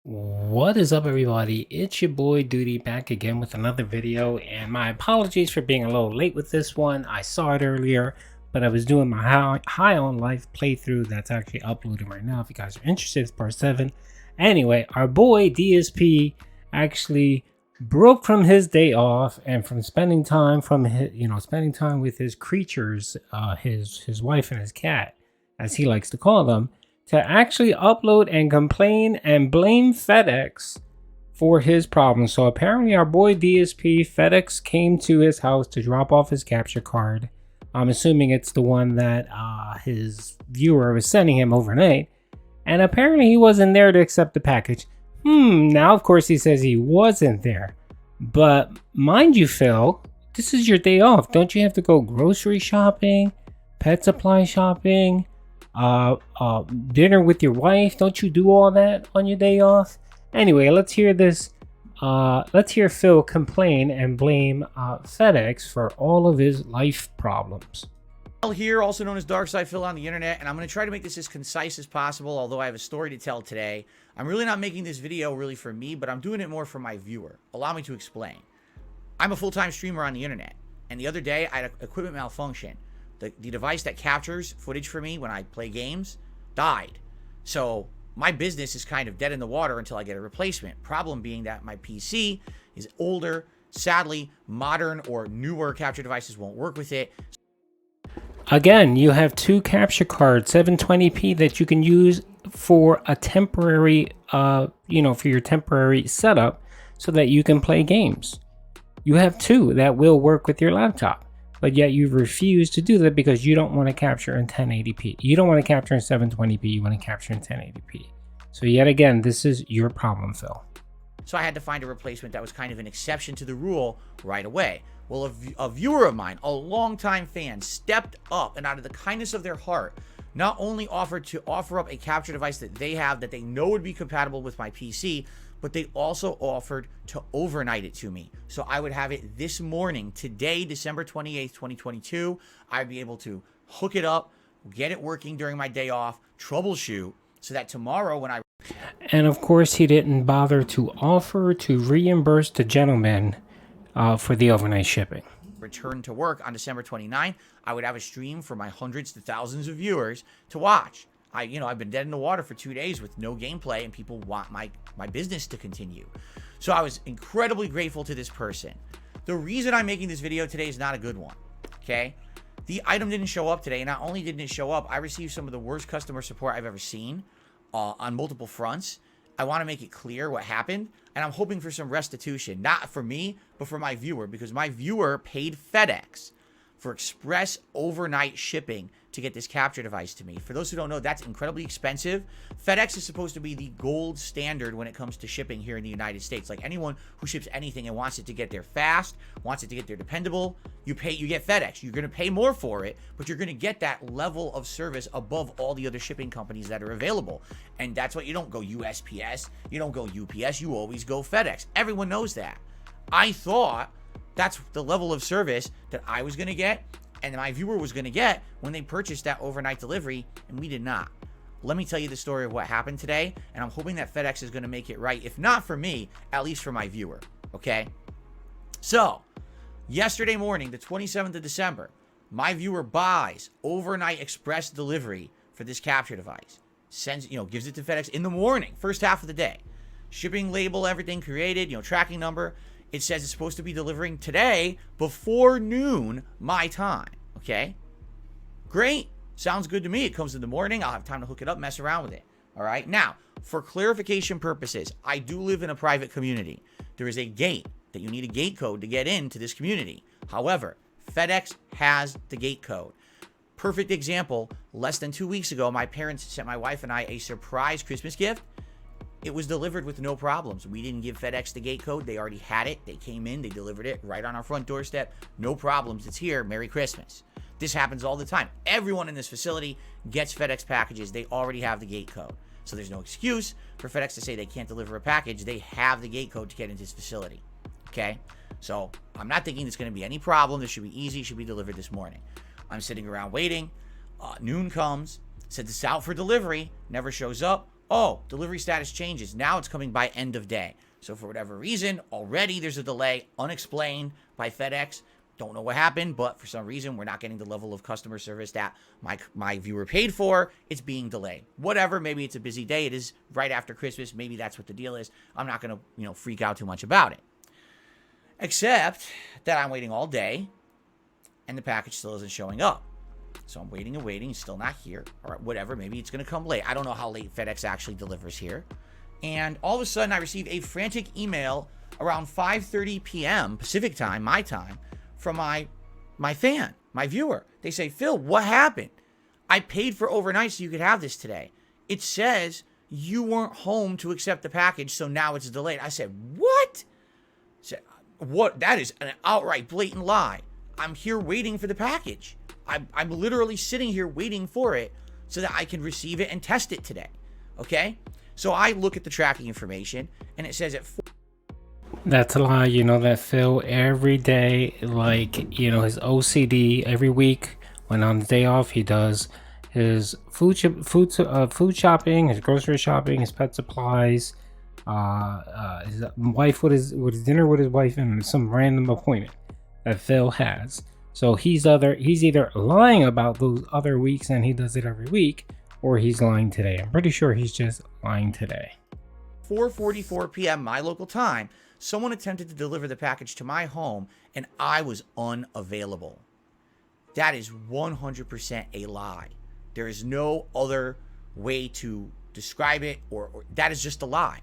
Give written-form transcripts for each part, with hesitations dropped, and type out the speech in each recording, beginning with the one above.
What is up, everybody? It's your boy Duty back again with another video, and my apologies for being a little late with this one. I saw it earlier, but I was doing my high on life playthrough that's actually uploading right now. If you guys are interested, it's part 7. Anyway, our boy DSP actually broke from his day off and from spending time spending time with his creatures, his wife and his cat, as he likes to call them, to actually upload and complain and blame FedEx for his problem. So apparently our boy DSP, FedEx came to his house to drop off his capture card. I'm assuming it's the one that his viewer was sending him overnight. And apparently he wasn't there to accept the package. Now of course he says he wasn't there. But mind you, Phil, this is your day off. Don't you have to go grocery shopping, pet supply shopping, dinner with your wife? Don't you do all that on your day off? Anyway, let's hear this. Let's hear Phil complain and blame FedEx for all of his life problems. Here, also known as Dark Side Phil on the internet, and I'm going to try to make this as concise as possible, although I have a story to tell today. I'm really not making this video really for me, but I'm doing it more for my viewer. Allow me to explain. I'm a full-time streamer on the internet, and the other day I had an equipment malfunction. The device that captures footage for me when I play games died. So my business is kind of dead in the water until I get a replacement. Problem being that my PC is older. Sadly, modern or newer capture devices won't work with it. Again, you have two capture cards, 720p, that you can use for a temporary, for your temporary setup so that you can play games. You have two that will work with your laptop. But yet you refuse to do that because you don't want to capture in 1080p. You don't want to capture in 720p. You want to capture in 1080p. So yet again, this is your problem, Phil. So I had to find a replacement that was kind of an exception to the rule right away. Well, a viewer of mine, a longtime fan, stepped up and out of the kindness of their heart, not only offered to offer up a capture device that they have that they know would be compatible with my PC, but they also offered to overnight it to me. So I would have it this morning, today, December 28th, 2022. I'd be able to hook it up, get it working during my day off, troubleshoot, so that tomorrow when I... And of course, he didn't bother to offer to reimburse the gentleman for the overnight shipping. Return to work on December 29th, I would have a stream for my hundreds to thousands of viewers to watch. I've been dead in the water for 2 days with no gameplay, and people want my business to continue. So I was incredibly grateful to this person. The reason I'm making this video today is not a good one, okay? The item didn't show up today, and not only didn't it show up, I received some of the worst customer support I've ever seen on multiple fronts. I want to make it clear what happened, and I'm hoping for some restitution, not for me, but for my viewer, because my viewer paid FedEx for express overnight shipping to get this capture device to me. For those who don't know, that's incredibly expensive. FedEx is supposed to be the gold standard when it comes to shipping here in the United States. Like anyone who ships anything and wants it to get there fast, wants it to get there dependable, you get FedEx. You're going to pay more for it, but you're going to get that level of service above all the other shipping companies that are available. And that's why you don't go USPS, you don't go UPS, you always go FedEx. Everyone knows that. I thought that's the level of service that I was going to get and my viewer was going to get when they purchased that overnight delivery, and we did not. Let me tell you the story of what happened today, and I'm hoping that FedEx is going to make it right, if not for me, at least for my viewer, okay? So, yesterday morning, the 27th of December, my viewer buys overnight express delivery for this capture device. Sends, gives it to FedEx in the morning, first half of the day. Shipping label, everything created, tracking number. It says it's supposed to be delivering today before noon my time, okay? Great. Sounds good to me. It comes in the morning. I'll have time to hook it up, mess around with it, all right? Now, for clarification purposes, I do live in a private community. There is a gate that you need a gate code to get into this community. However, FedEx has the gate code. Perfect example, less than 2 weeks ago, my parents sent my wife and I a surprise Christmas gift. It was delivered with no problems. We didn't give FedEx the gate code. They already had it. They came in. They delivered it right on our front doorstep. No problems. It's here. Merry Christmas. This happens all the time. Everyone in this facility gets FedEx packages. They already have the gate code. So there's no excuse for FedEx to say they can't deliver a package. They have the gate code to get into this facility. Okay? So I'm not thinking there's going to be any problem. This should be easy. It should be delivered this morning. I'm sitting around waiting. Noon comes. Said it's out for delivery. Never shows up. oh, delivery status changes. Now it's coming by end of day. So for whatever reason, already there's a delay unexplained by FedEx. Don't know what happened, but for some reason, we're not getting the level of customer service that my viewer paid for. It's being delayed. Whatever, maybe it's a busy day. It is right after Christmas. Maybe that's what the deal is. I'm not going to, freak out too much about it. Except that I'm waiting all day, and the package still isn't showing up. So I'm waiting and waiting. It's still not here. Or whatever. Maybe it's going to come late. I don't know how late FedEx actually delivers here. And all of a sudden, I receive a frantic email around 5:30 p.m. Pacific time, my time, from my fan, my viewer. They say, Phil, what happened? I paid for overnight so you could have this today. It says you weren't home to accept the package, so now it's delayed. I said, what? I said, what? That is an outright blatant lie. I'm here waiting for the package. I'm literally sitting here waiting for it so that I can receive it and test it today. Okay? So I look at the tracking information, and it says at 4. That's a lie. You know that, Phil. Every day, like, his OCD, every week when on the day off, he does his food shopping, his grocery shopping, his pet supplies, his wife with his dinner with his wife, and some random appointment that Phil has. So he's either lying about those other weeks and he does it every week, or he's lying today. I'm pretty sure he's just lying today. 4:44 p.m. my local time, someone attempted to deliver the package to my home and I was unavailable. That is 100% a lie. There is no other way to describe it, or that is just a lie.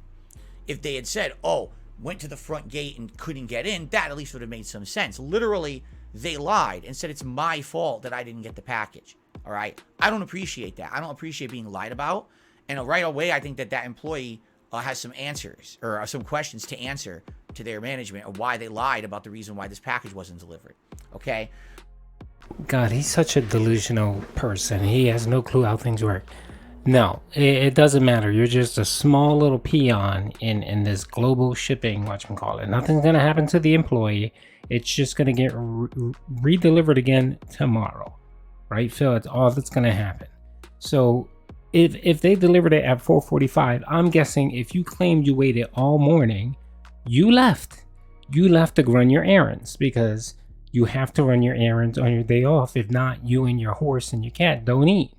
If they had said, oh, went to the front gate and couldn't get in, that at least would have made some sense. Literally, they lied and said it's my fault that I didn't get the package. All right? I don't appreciate that. I don't appreciate being lied about. And right away, I think that employee has some answers or some questions to answer to their management of why they lied about the reason why this package wasn't delivered. Okay? God, he's such a delusional person. He has no clue how things work. No, it doesn't matter. You're just a small little peon in this global shipping, whatchamacallit. Nothing's going to happen to the employee. It's just going to get re-delivered again tomorrow. Right, Phil? It's all that's going to happen. So if they delivered it at 4:45, I'm guessing if you claimed you waited all morning, you left. You left to run your errands, because you have to run your errands on your day off. If not, you and your horse and your cat don't eat.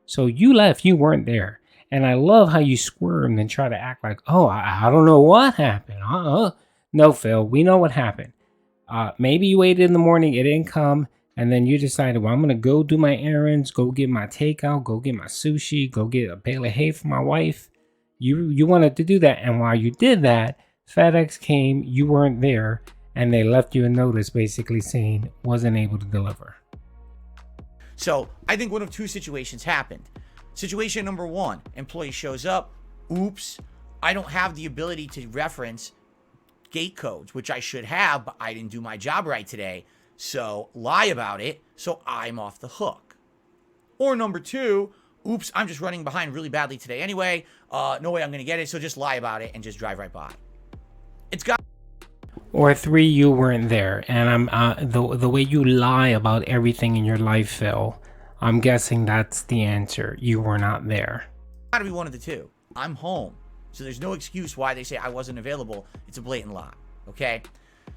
So you left, you weren't there. And I love how you squirmed and try to act like, oh, I don't know what happened. No, Phil, we know what happened. Maybe you waited in the morning, it didn't come, and then you decided, well, I'm going to go do my errands, go get my takeout, go get my sushi, go get a bale of hay for my wife. You wanted to do that, and while you did that, FedEx came, you weren't there, and they left you a notice basically saying wasn't able to deliver. So I think one of two situations happened. Situation number one, employee shows up. Oops, I don't have the ability to reference gate codes, which I should have, but I didn't do my job right today. So lie about it, so I'm off the hook. Or number two, oops, I'm just running behind really badly today anyway. No way I'm going to get it, so just lie about it and just drive right by. It's got. Or three, you weren't there, and I'm the way you lie about everything in your life, Phil, I'm guessing that's the answer. You were not there. Got to be one of the two. I'm home, so there's no excuse why they say I wasn't available. It's a blatant lie. Okay,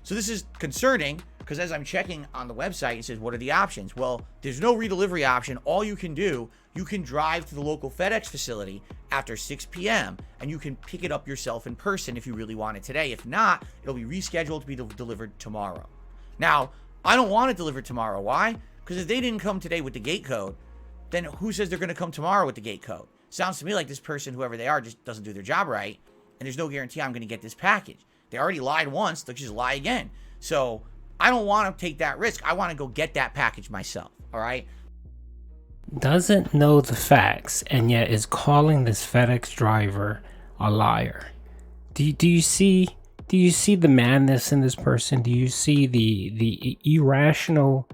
so this is concerning because as I'm checking on the website, it says what are the options? Well, there's no redelivery option. All you can do, you can drive to the local FedEx facility after 6 p.m. and you can pick it up yourself in person if you really want it today. If not, it'll be rescheduled to be delivered tomorrow. Now, I don't want it delivered tomorrow. Why? Because if they didn't come today with the gate code, then who says they're going to come tomorrow with the gate code? Sounds to me like this person, whoever they are, just doesn't do their job right, and there's no guarantee I'm going to get this package. They already lied once, they'll just lie again. So I don't want to take that risk. I want to go get that package myself, all right? Doesn't know the facts and yet is calling this FedEx driver a liar. Do you see the madness in this person? Do you see the irrational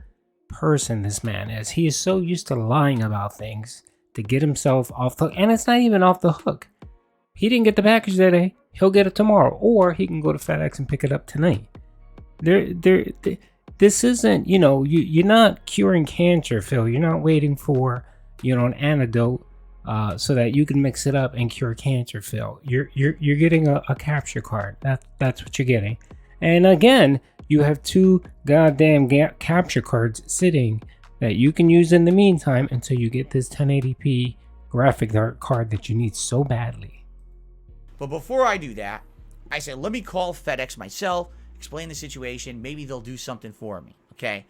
person this man is? He is so used to lying about things to get himself off the hook, and it's not even off the hook. He didn't get the package that day. He'll get it tomorrow, or he can go to FedEx and pick it up tonight. This isn't, you're not curing cancer, Phil. You're not waiting for, an antidote so that you can mix it up and cure cancer, Phil. You're getting a capture card. That's what you're getting. And again, you have 2 goddamn capture cards sitting that you can use in the meantime until you get this 1080p graphic card that you need so badly. But before I do that, I said, let me call FedEx myself, explain the situation. Maybe they'll do something for me. Okay.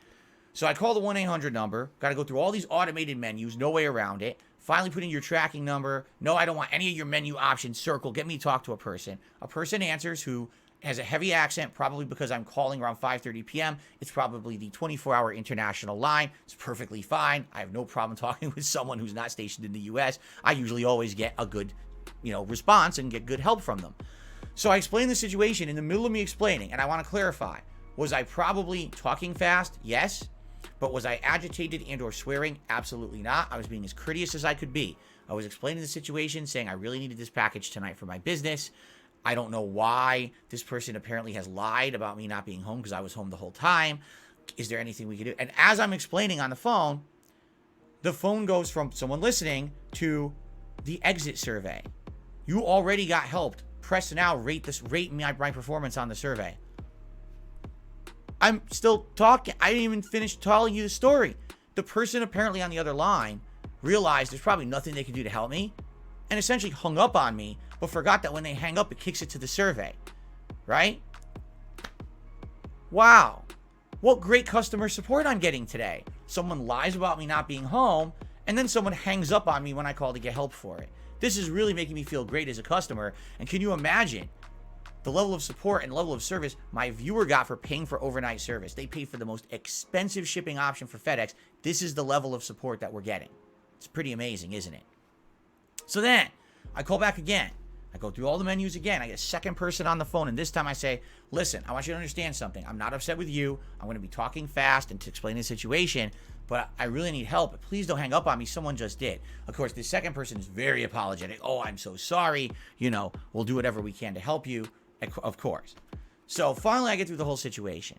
So I call the 1-800 number. Got to go through all these automated menus. No way around it. Finally put in your tracking number. No, I don't want any of your menu options. Circle. Get me to talk to a person. A person answers who has a heavy accent, probably because I'm calling around 5:30 p.m. It's probably the 24-hour international line. It's perfectly fine. I have no problem talking with someone who's not stationed in the U.S. I usually always get a good, response and get good help from them. So I explained the situation. In the middle of me explaining, and I want to clarify, was I probably talking fast? Yes. But was I agitated and or swearing? Absolutely not. I was being as courteous as I could be. I was explaining the situation, saying I really needed this package tonight for my business. I don't know why this person apparently has lied about me not being home because I was home the whole time. Is there anything we could do? And as I'm explaining on the phone goes from someone listening to the exit survey. You already got helped. Press now, rate my performance on the survey. I'm still talking. I didn't even finish telling you the story. The person apparently on the other line realized there's probably nothing they can do to help me and essentially hung up on me, but forgot that when they hang up, it kicks it to the survey, right? Wow. What great customer support I'm getting today. Someone lies about me not being home, and then someone hangs up on me when I call to get help for it. This is really making me feel great as a customer. And can you imagine the level of support and level of service my viewer got for paying for overnight service? They paid for the most expensive shipping option for FedEx. This is the level of support that we're getting. It's pretty amazing, isn't it? So then I call back again. I go through all the menus again. I get a second person on the phone, and this time I say, listen, I want you to understand something. I'm not upset with you. I'm going to be talking fast and to explain the situation, but I really need help. Please don't hang up on me. Someone just did. Of course, the second person is very apologetic. Oh, I'm so sorry. We'll do whatever we can to help you. Of course. So finally, I get through the whole situation.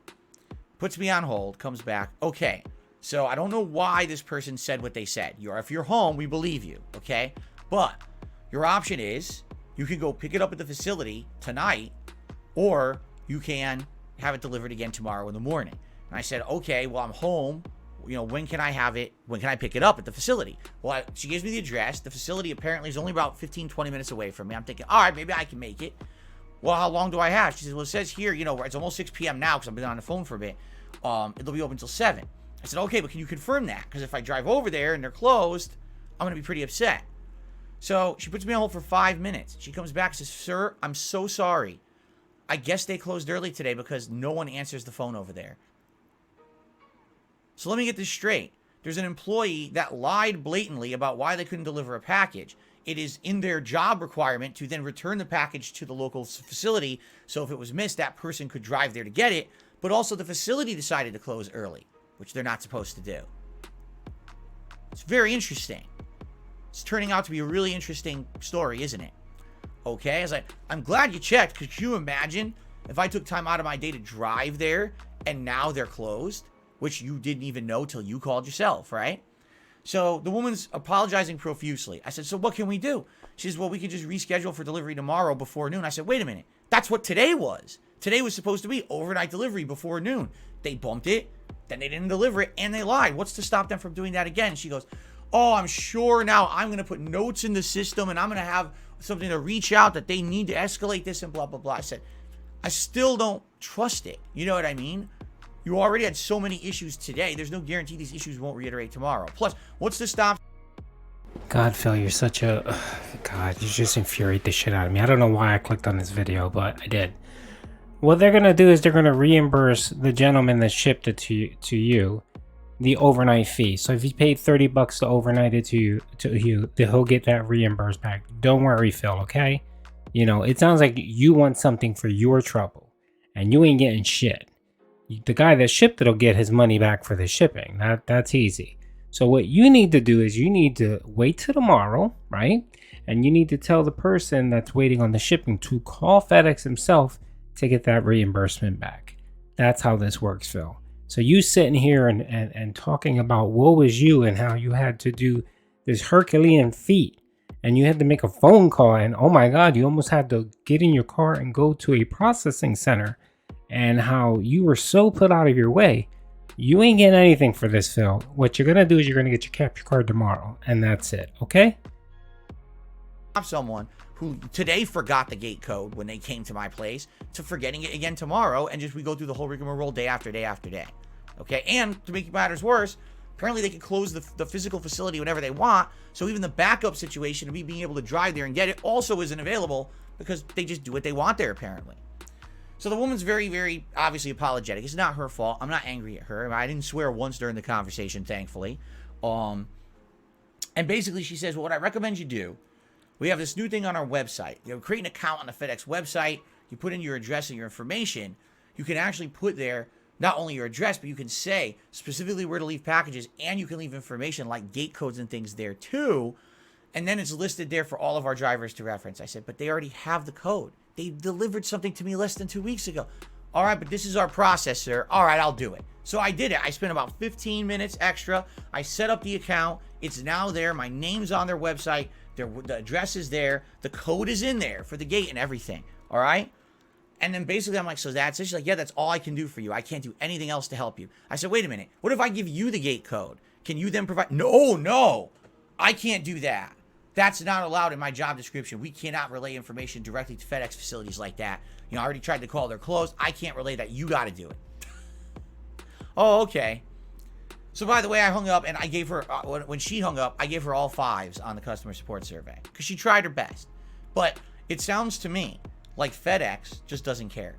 Puts me on hold, comes back. Okay, so I don't know why this person said what they said. If you're home, we believe you, okay? But your option is you can go pick it up at the facility tonight, or you can have it delivered again tomorrow in the morning. And I said, okay, well, I'm home. When can I have it? When can I pick it up at the facility? Well, she gives me the address. The facility apparently is only about 15, 20 minutes away from me. I'm thinking, all right, maybe I can make it. Well, how long do I have? She says, well, it says here, it's almost 6 p.m. now because I've been on the phone for a bit. It'll be open until 7. I said, okay, but can you confirm that? Because if I drive over there and they're closed, I'm going to be pretty upset. So she puts me on hold for 5 minutes. She comes back and says, sir, I'm so sorry. I guess they closed early today because no one answers the phone over there. So let me get this straight. There's an employee that lied blatantly about why they couldn't deliver a package. It is in their job requirement to then return the package to the local facility. So if it was missed, that person could drive there to get it. But also the facility decided to close early, which they're not supposed to do. It's very interesting. It's turning out to be a really interesting story, isn't it? Okay, I'm glad you checked. Could you imagine if I took time out of my day to drive there and now they're closed, which you didn't even know till you called yourself, right? So the woman's apologizing profusely. I said, so what can we do? She says, well, we can just reschedule for delivery tomorrow before noon. I said, wait a minute. That's what today was. Today was supposed to be overnight delivery before noon. They bumped it, then they didn't deliver it, and they lied. What's to stop them from doing that again? And she goes, oh, I'm sure now I'm going to put notes in the system and I'm going to have something to reach out that they need to escalate this and blah, blah, blah. I said, I still don't trust it. You know what I mean? You already had so many issues today. There's no guarantee these issues won't reiterate tomorrow. Plus, what's to stop? God, Phil, you're such a... God, you just infuriate the shit out of me. I don't know why I clicked on this video, but I did. What they're going to do is they're going to reimburse the gentleman that shipped it to you the overnight fee. So if he paid $30 to overnight it to you, he'll get that reimbursed back. Don't worry, Phil, okay? It sounds like you want something for your trouble, and you ain't getting shit. The guy that shipped it will get his money back for the shipping. That's easy. So what you need to do is you need to wait till tomorrow, right? And you need to tell the person that's waiting on the shipping to call FedEx himself to get that reimbursement back. That's how this works, Phil. So you sitting here and talking about woe is you and how you had to do this Herculean feat and you had to make a phone call, and oh my god, you almost had to get in your car and go to a processing center, and how you were so put out of your way. You ain't getting anything for this, Phil. What you're gonna do is you're gonna get your capture card tomorrow, and that's it, okay? Someone who today forgot the gate code when they came to my place to forgetting it again tomorrow, and just we go through the whole rigmarole day after day after day. Okay, and to make matters worse, apparently they can close the physical facility whenever they want, so even the backup situation of me being able to drive there and get it also isn't available because they just do what they want there, apparently. So the woman's very, very obviously apologetic. It's not her fault. I'm not angry at her. I didn't swear once during the conversation, thankfully. And basically she says, well, what I recommend you do, we have this new thing on our website. You know, create an account on the FedEx website. You put in your address and your information. You can actually put there not only your address, but you can say specifically where to leave packages, and you can leave information like gate codes and things there too. And then it's listed there for all of our drivers to reference. I said, but they already have the code. They delivered something to me less than 2 weeks ago. All right, but this is our process, sir. All right, I'll do it. So I did it. I spent about 15 minutes extra. I set up the account. It's now there. My name's on their website. The address is there. The code is in there for the gate and everything. All right? And then basically I'm like, so that's it? She's like, yeah, that's all I can do for you. I can't do anything else to help you. I said, wait a minute. What if I give you the gate code? Can you then provide? No. I can't do that. That's not allowed in my job description. We cannot relay information directly to FedEx facilities like that. You know, I already tried to call. They're closed. I can't relay that. You got to do it. Oh, okay. So, by the way, I hung up, and I gave her, when she hung up, I gave her all 5s on the customer support survey because she tried her best. But it sounds to me like FedEx just doesn't care.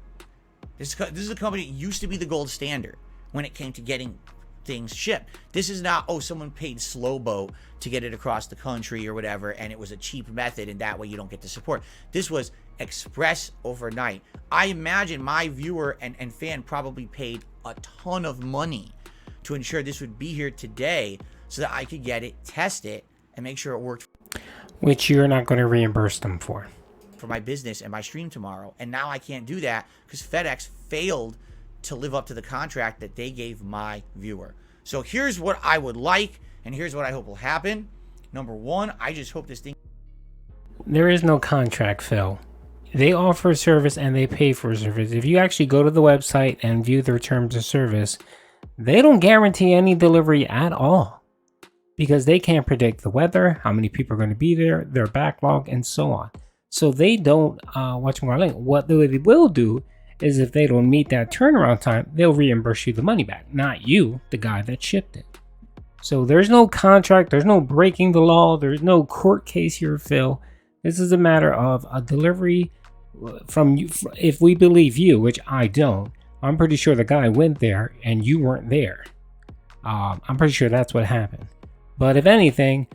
This is a company that used to be the gold standard when it came to getting things shipped. This is not, oh, someone paid slow boat to get it across the country or whatever, and it was a cheap method, and that way you don't get the support. This was express overnight. I imagine my viewer and fan probably paid a ton of money to ensure this would be here today so that I could get it, test it, and make sure it worked. Which you're not going to reimburse them for my business and my stream tomorrow. And now I can't do that because FedEx failed to live up to the contract that they gave my viewer. So here's what I would like, and here's what I hope will happen. Number one, I just hope this thing... There is no contract, Phil. They offer service and they pay for service. If you actually go to the website and view their terms of service, they don't guarantee any delivery at all because they can't predict the weather, how many people are going to be there, their backlog, and so on. So they don't watch more link. What they will do is if they don't meet that turnaround time, they'll reimburse you the money back, not you, the guy that shipped it. So there's no contract, there's no breaking the law, there's no court case here, Phil. This is a matter of a delivery from you. If we believe you, which I don't, I'm pretty sure the guy went there and you weren't there. I'm pretty sure that's what happened. But if anything,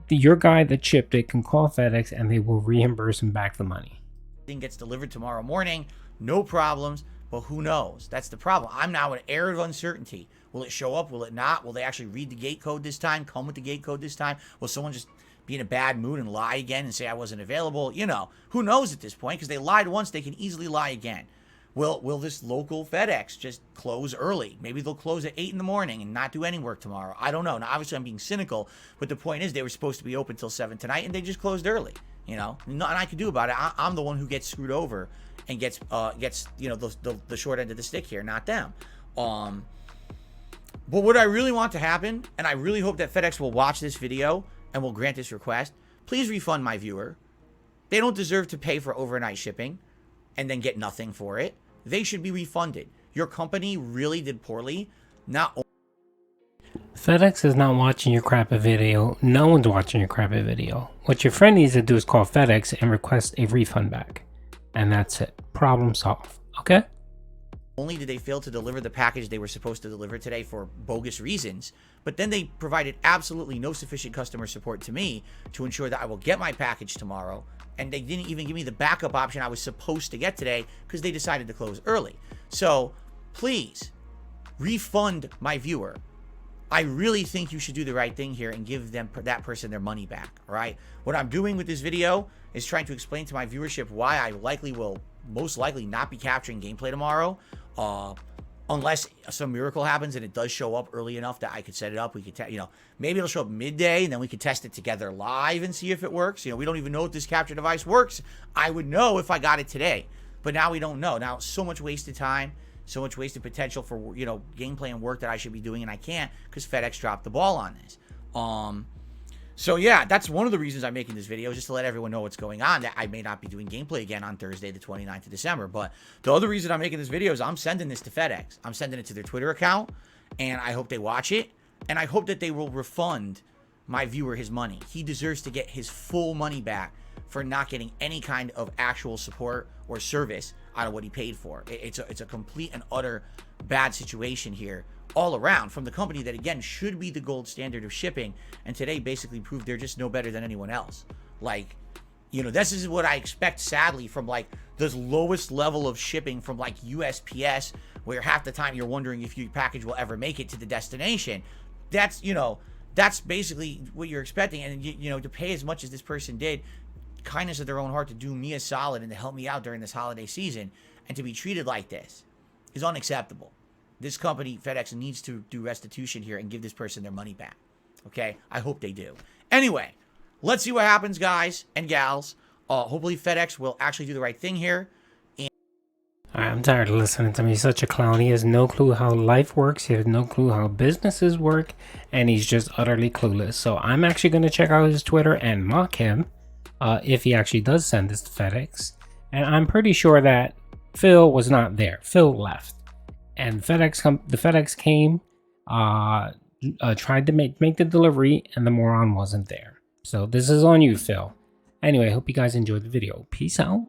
your guy that shipped it can call FedEx and they will reimburse him back the money. Thing gets delivered tomorrow morning, no problems, but who knows? That's the problem. I'm now in an air of uncertainty. Will it show up? Will it not? Will they actually read the gate code this time? Come with the gate code this time? Will someone just be in a bad mood and lie again and say I wasn't available? You know, who knows at this point? Because they lied once, they can easily lie again. Will this local FedEx just close early? Maybe they'll close at 8 in the morning and not do any work tomorrow. I don't know. Now, obviously, I'm being cynical, but the point is they were supposed to be open till 7 tonight, and they just closed early. You know, nothing I can do about it. I'm the one who gets screwed over and gets you know, the short end of the stick here, not them. But what I really want to happen, and I really hope that FedEx will watch this video and will grant this request, please refund my viewer. They don't deserve to pay for overnight shipping and then get nothing for it. They should be refunded. Your company really did poorly. FedEx is not watching your crappy video. No one's watching your crappy video. What your friend needs to do is call FedEx and request a refund back. And that's it. Problem solved. Okay? Only did they fail to deliver the package they were supposed to deliver today for bogus reasons, but then they provided absolutely no sufficient customer support to me to ensure that I will get my package tomorrow, and they didn't even give me the backup option I was supposed to get today because they decided to close early. So please refund my viewer. I really think you should do the right thing here and give them, that person, their money back. All right. What I'm doing with this video is trying to explain to my viewership why I most likely not be capturing gameplay tomorrow. unless some miracle happens and it does show up early enough that I could set it up. We could, maybe it'll show up midday and then we could test it together live and see if it works. We don't even know if this capture device works. I would know if I got it today, but now we don't know. Now, so much wasted time, so much wasted potential for, gameplay and work that I should be doing, and I can't because FedEx dropped the ball on this. So yeah, that's one of the reasons I'm making this video, just to let everyone know what's going on, that I may not be doing gameplay again on Thursday, the 29th of December. But the other reason I'm making this video is I'm sending this to FedEx. I'm sending it to their Twitter account, and I hope they watch it, and I hope that they will refund my viewer his money. He deserves to get his full money back for not getting any kind of actual support or service out of what he paid for. It's a complete and utter bad situation here all around from the company that, again, should be the gold standard of shipping, and today basically proved they're just no better than anyone else. Like, this is what I expect, sadly, from like this lowest level of shipping from like USPS, where half the time you're wondering if your package will ever make it to the destination. That's basically what you're expecting. And to pay as much as this person did, kindness of their own heart, to do me a solid and to help me out during this holiday season, and to be treated like this is unacceptable. This company, FedEx, needs to do restitution here and give this person their money back. Okay? I hope they do. Anyway, let's see what happens, guys and gals. Hopefully FedEx will actually do the right thing here. I'm tired of listening to me. He's such a clown. He has no clue how life works. He has no clue how businesses work. And he's just utterly clueless. So I'm actually going to check out his Twitter and mock him if he actually does send this to FedEx. And I'm pretty sure that Phil was not there. Phil left. And the FedEx came, tried to make the delivery, and the moron wasn't there. So this is on you, Phil. Anyway, I hope you guys enjoyed the video. Peace out.